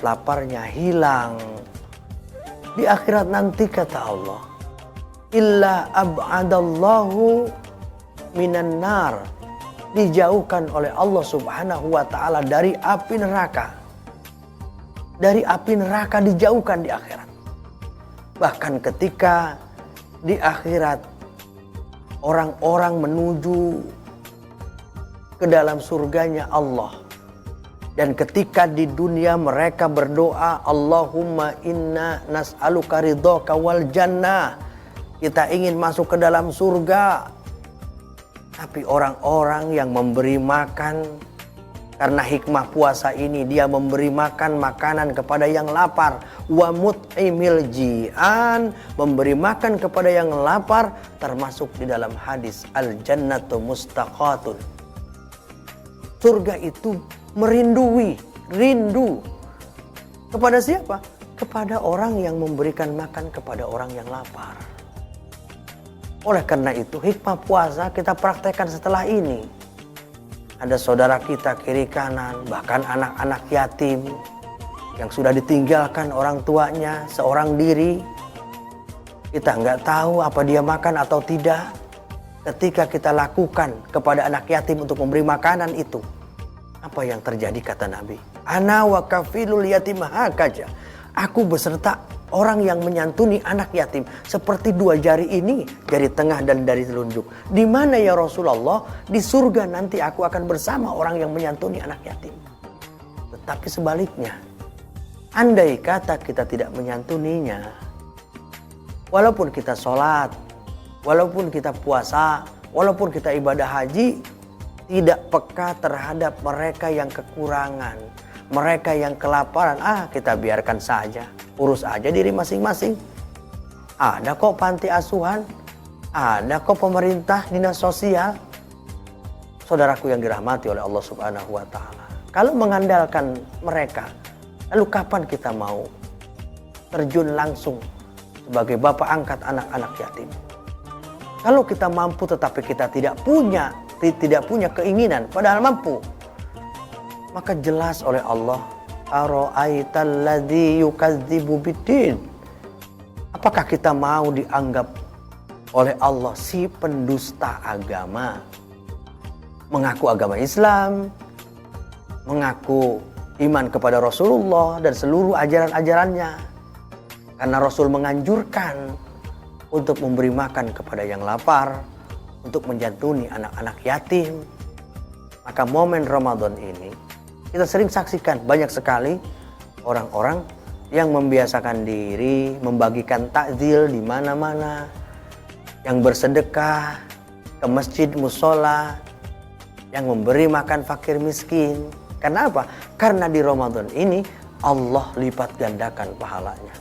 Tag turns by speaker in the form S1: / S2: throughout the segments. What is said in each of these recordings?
S1: membuat laparnya hilang. Di akhirat nanti kata Allah, illa ab'adallahu minan nar, dijauhkan oleh Allah Subhanahu wa ta'ala dari api neraka. Dari api neraka dijauhkan di akhirat. Bahkan ketika di akhirat orang-orang menuju ke dalam surganya Allah, dan ketika di dunia mereka berdoa, Allahumma inna nas'aluka ridhaka wal jannah, kita ingin masuk ke dalam surga. Tapi orang-orang yang memberi makan, karena hikmah puasa ini dia memberi makan makanan kepada yang lapar. Wa mut'imil ji'an, memberi makan kepada yang lapar, termasuk di dalam hadis al jannatu mustaqatun. Surga itu merindui, rindu. Kepada siapa? Kepada orang yang memberikan makan kepada orang yang lapar. Oleh karena itu hikmah puasa kita praktekkan setelah ini. Ada saudara kita kiri kanan, bahkan anak-anak yatim yang sudah ditinggalkan orang tuanya seorang diri. Kita nggak tahu apa dia makan atau tidak. Ketika kita lakukan kepada anak yatim untuk memberi makanan itu, apa yang terjadi kata Nabi? Ana wa kafilul yatim hakaja. Aku beserta orang yang menyantuni anak yatim seperti dua jari ini, jari tengah dan jari telunjuk. Di mana ya Rasulullah? Di surga nanti aku akan bersama orang yang menyantuni anak yatim. Tetapi sebaliknya, andai kata kita tidak menyantuninya, walaupun kita sholat, walaupun kita puasa, walaupun kita ibadah haji, tidak peka terhadap mereka yang kekurangan, mereka yang kelaparan, kita biarkan saja. Urus aja diri masing-masing. Ada kok panti asuhan, ada kok pemerintah, dinas sosial. Saudaraku yang dirahmati oleh Allah Subhanahu wa ta'ala, kalau mengandalkan mereka, lalu kapan kita mau terjun langsung sebagai bapak angkat anak-anak yatim? Kalau kita mampu tetapi kita tidak punya keinginan, padahal mampu, maka jelas oleh Allah, ara'aital ladzi yukadzibu biddin. Apakah kita mau dianggap oleh Allah si pendusta agama? Mengaku agama Islam, mengaku iman kepada Rasulullah dan seluruh ajaran-ajarannya. Karena Rasul menganjurkan untuk memberi makan kepada yang lapar, untuk menjantuni anak-anak yatim. Maka momen Ramadan ini kita sering saksikan banyak sekali orang-orang yang membiasakan diri membagikan takjil di mana-mana, yang bersedekah ke masjid musola, yang memberi makan fakir miskin. Karena apa? Karena di Ramadan ini Allah lipat gandakan pahalanya.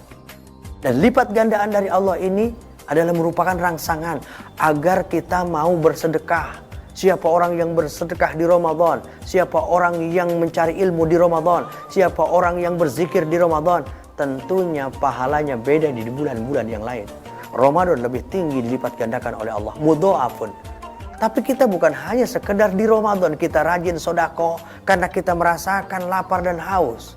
S1: Dan lipat gandaan dari Allah ini adalah merupakan rangsangan agar kita mau bersedekah. Siapa orang yang bersedekah di Ramadan, siapa orang yang mencari ilmu di Ramadan, siapa orang yang berzikir di Ramadan, tentunya pahalanya beda di bulan-bulan yang lain. Ramadan lebih tinggi dilipat gandakan oleh Allah, mudho'afun. Tapi kita bukan hanya sekedar di Ramadan kita rajin sedekah karena kita merasakan lapar dan haus.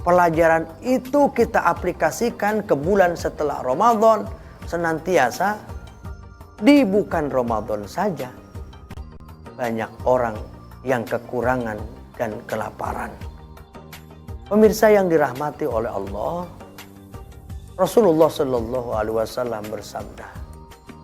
S1: Pelajaran itu kita aplikasikan ke bulan setelah Ramadan, senantiasa di bukan Ramadan saja. Banyak orang yang kekurangan dan kelaparan. Pemirsa yang dirahmati oleh Allah, Rasulullah Shallallahu Alaihi Wasallam bersabda,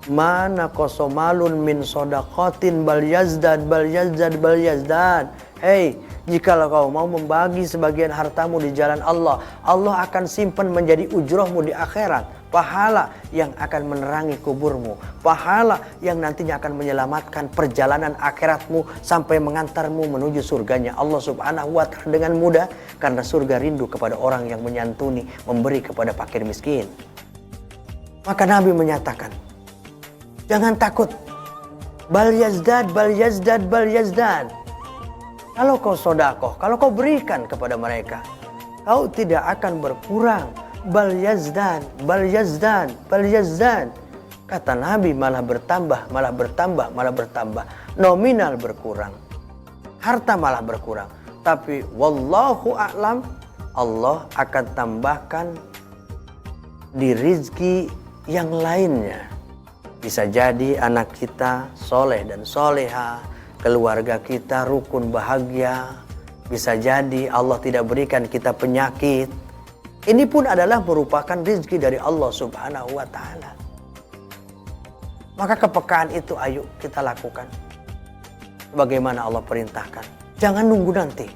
S1: "Mana kosomalun min sodaqatin bal yazdad bal yazdad bal yazdad." Hei, jikalau kau mau membagi sebagian hartamu di jalan Allah, Allah akan simpan menjadi ujrohmu di akhirat. Pahala yang akan menerangi kuburmu, pahala yang nantinya akan menyelamatkan perjalanan akhiratmu sampai mengantarmu menuju surganya Allah Subhanahu wa ta'ala dengan mudah, karena surga rindu kepada orang yang menyantuni, memberi kepada fakir miskin. Maka Nabi menyatakan, jangan takut, bal yazdad bal yazdad bal yazdad. Kalau kau sedekah, kalau kau berikan kepada mereka, kau tidak akan berkurang. Bal yazdad, bal yazdad, bal yazdad. Kata Nabi, malah bertambah, malah bertambah, malah bertambah. Nominal berkurang, harta malah berkurang. Tapi wallahu a'lam, Allah akan tambahkan di rizki yang lainnya. Bisa jadi anak kita soleh dan soleha, keluarga kita rukun bahagia. Bisa jadi Allah tidak berikan kita penyakit. Ini pun adalah merupakan rizki dari Allah Subhanahu wa ta'ala. Maka kepekaan itu ayo kita lakukan bagaimana Allah perintahkan. Jangan nunggu nanti.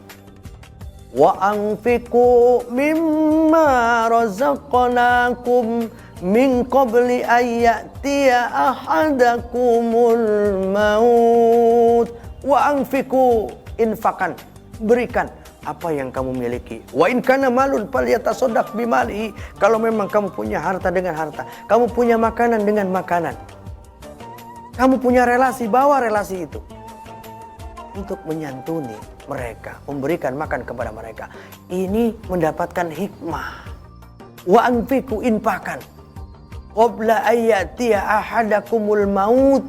S1: Wa anfiqu mimma razaqnakum min qabli ayyatiya ahadakumul maut. Wa anfiqu, infakan, berikan apa yang kamu miliki. Wa in kana malun falyatasaddaq bimalihi. Kalau memang kamu punya harta dengan harta, kamu punya makanan dengan makanan, kamu punya relasi, bawa relasi itu untuk menyantuni mereka, memberikan makan kepada mereka. Ini mendapatkan hikmah. Wa anfiqu, infakan, qabla ayyatiya ahadakumul maut,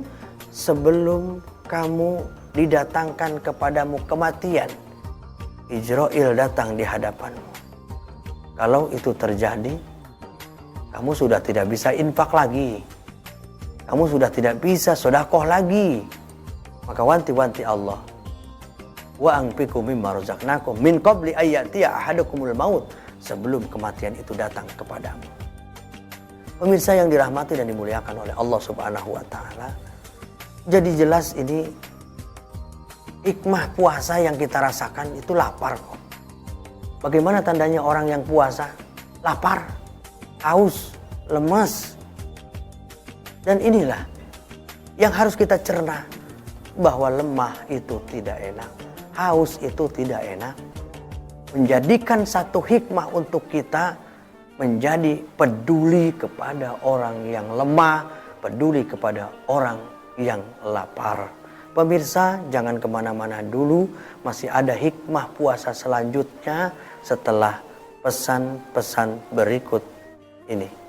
S1: sebelum kamu didatangkan kepadamu kematian. Ijrail datang di hadapanmu. Kalau itu terjadi, kamu sudah tidak bisa infak lagi. Kamu sudah tidak bisa sedekah lagi. Maka wanti-wanti Allah. Wa anfiqu mimma razaqnakum min qabli ayyatiya ahadakumul maut, sebelum kematian itu datang kepadamu. Pemirsa yang dirahmati dan dimuliakan oleh Allah Subhanahu wa taala. Jadi jelas ini hikmah puasa yang kita rasakan itu lapar kok. Bagaimana tandanya orang yang puasa? Lapar, haus, lemas. Dan inilah yang harus kita cerna, bahwa lemah itu tidak enak, haus itu tidak enak. Menjadikan satu hikmah untuk kita menjadi peduli kepada orang yang lemah, peduli kepada orang yang lapar. Pemirsa, jangan kemana-mana dulu, masih ada hikmah puasa selanjutnya setelah pesan-pesan berikut ini.